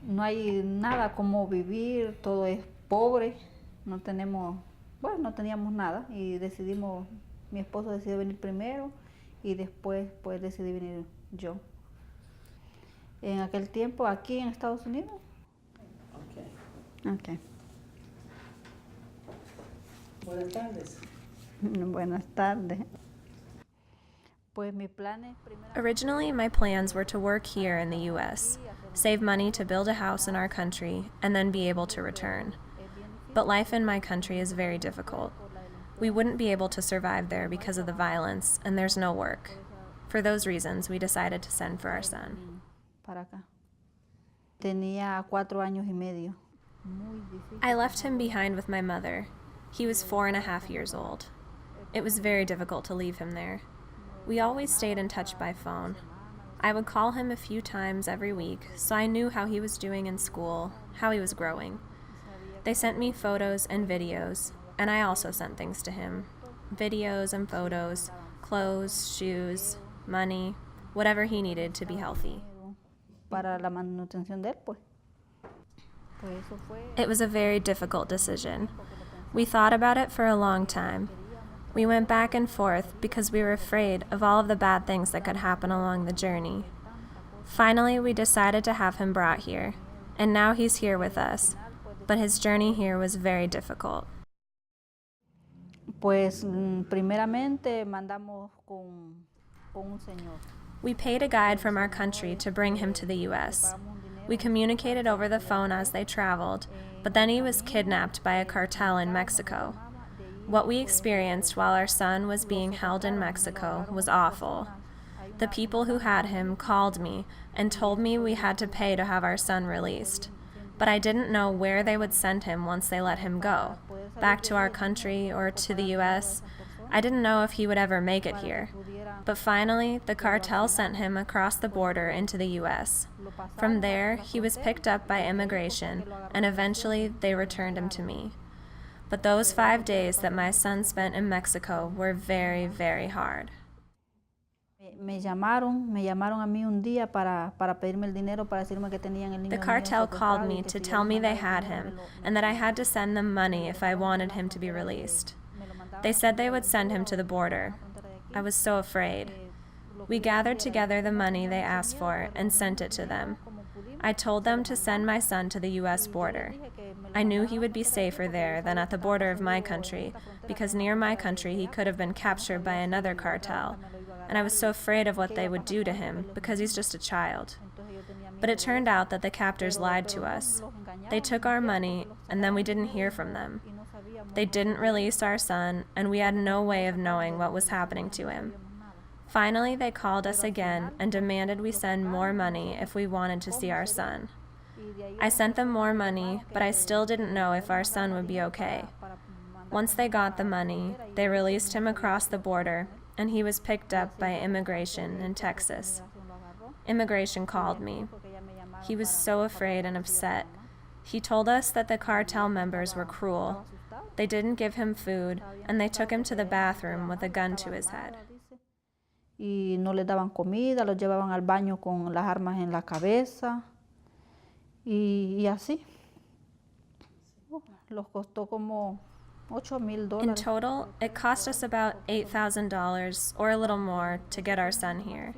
No hay nada como vivir, todo es pobre, no tenemos, bueno, no teníamos nada y decidimos, mi esposo decidió venir primero y después pues decidí venir yo. En aquel tiempo aquí en Estados Unidos. Okay. Buenas tardes. Buenas tardes. Originally, my plans were to work here in the U.S., save money to build a house in our country, and then be able to return. But life in my country is very difficult. We wouldn't be able to survive there because of the violence, and there's no work. For those reasons, we decided to send for our son. Tenía 4 años y medio. I left him behind with my mother. He was 4.5 years old. It was very difficult to leave him there. We always stayed in touch by phone. I would call him a few times every week, so I knew how he was doing in school, how he was growing. They sent me photos and videos, and I also sent things to him. Videos and photos, clothes, shoes, money, whatever he needed to be healthy. It was a very difficult decision. We thought about it for a long time. We went back and forth because we were afraid of all of the bad things that could happen along the journey. Finally, we decided to have him brought here, and now he's here with us, but his journey here was very difficult. We paid a guide from our country to bring him to the U.S. We communicated over the phone as they traveled, but then he was kidnapped by a cartel in Mexico. What we experienced while our son was being held in Mexico was awful. The people who had him called me and told me we had to pay to have our son released. But I didn't know where they would send him once they let him go, back to our country or to the U.S. I didn't know if he would ever make it here. But finally, the cartel sent him across the border into the U.S. From there, he was picked up by immigration, and eventually they returned him to me. But those 5 days that my son spent in Mexico were very, very hard. Me llamaron a mí un día para pedirme el dinero para decirme que tenían el niño. The cartel called me to tell me they had him and that I had to send them money if I wanted him to be released. They said they would send him to the border. I was so afraid. We gathered together the money they asked for and sent it to them. I told them to send my son to the U.S. border. I knew he would be safer there than at the border of my country, because near my country he could have been captured by another cartel, and I was so afraid of what they would do to him because he's just a child. But it turned out that the captors lied to us. They took our money, and then we didn't hear from them. They didn't release our son, and we had no way of knowing what was happening to him. Finally, they called us again and demanded we send more money if we wanted to see our son. I sent them more money, but I still didn't know if our son would be okay. Once they got the money, they released him across the border, and he was picked up by immigration in Texas. Immigration called me. He was so afraid and upset. He told us that the cartel members were cruel. They didn't give him food, and they took him to the bathroom with a gun to his head. Y no le daban comida, los llevaban al baño con las armas en la cabeza y así. Los costó como $8,000. In total, it cost us about $8,000 or a little more to get our son here.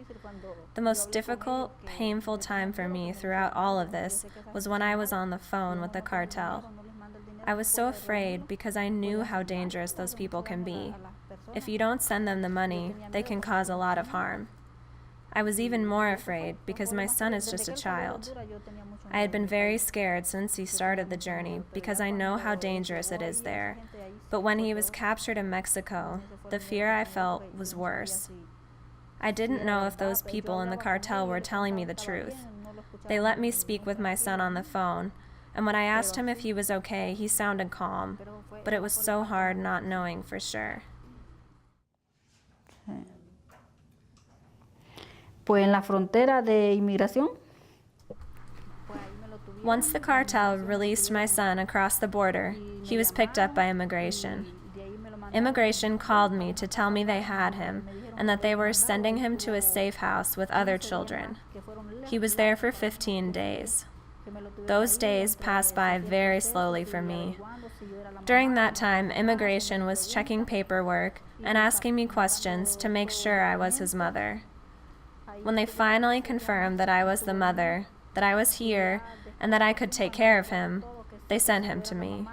The most difficult, painful time for me throughout all of this was when I was on the phone with the cartel. I was so afraid because I knew how dangerous those people can be. If you don't send them the money, they can cause a lot of harm. I was even more afraid because my son is just a child. I had been very scared since he started the journey because I know how dangerous it is there. But when he was captured in Mexico, the fear I felt was worse. I didn't know if those people in the cartel were telling me the truth. They let me speak with my son on the phone, and when I asked him if he was okay, he sounded calm, but it was so hard not knowing for sure. Pues en la frontera de inmigración. Once the cartel released my son across the border, he was picked up by immigration. Immigration called me to tell me they had him and that they were sending him to a safe house with other children. He was there for 15 days. Those days passed by very slowly for me. During that time, immigration was checking paperwork and asking me questions to make sure I was his mother. When they finally confirmed that I was the mother, that I was here, and that I could take care of him, they sent him to me.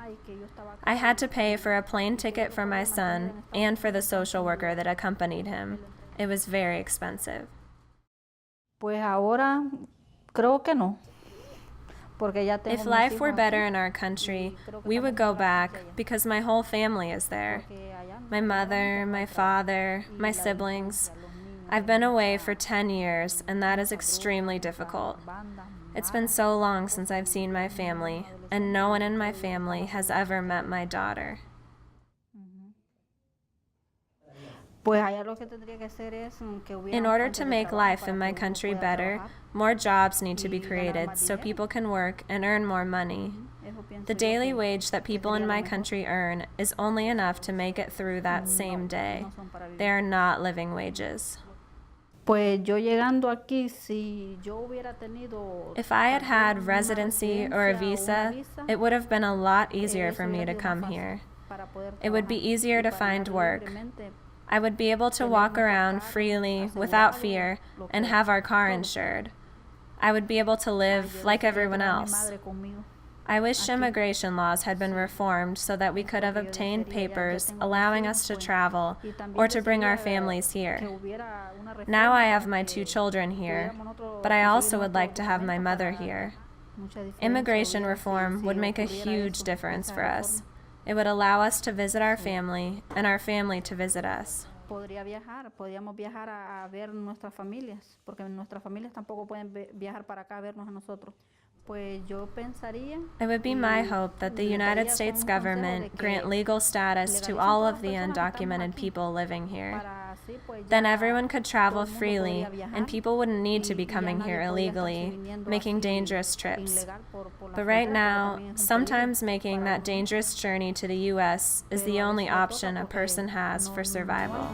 I had to pay for a plane ticket for my son and for the social worker that accompanied him. It was very expensive. Pues ahora creo que no. If life were better in our country, we would go back because my whole family is there. My mother, my father, my siblings. I've been away for 10 years, and that is extremely difficult. It's been so long since I've seen my family, and no one in my family has ever met my daughter. In order to make life in my country better, more jobs need to be created so people can work and earn more money. The daily wage that people in my country earn is only enough to make it through that same day. They are not living wages. If I had had residency or a visa, it would have been a lot easier for me to come here. It would be easier to find work. I would be able to walk around freely, without fear, and have our car insured. I would be able to live like everyone else. I wish immigration laws had been reformed so that we could have obtained papers allowing us to travel or to bring our families here. Now I have my 2 children here, but I also would like to have my mother here. Immigration reform would make a huge difference for us. It would allow us to visit our family and our family to visit us. Podríamos viajar a ver nuestras familias, porque nuestras familias tampoco pueden viajar para acá a vernos a nosotros. It would be my hope that the United States government grant legal status to all of the undocumented people living here. Then everyone could travel freely, and people wouldn't need to be coming here illegally, making dangerous trips. But right now, sometimes making that dangerous journey to the U.S. is the only option a person has for survival.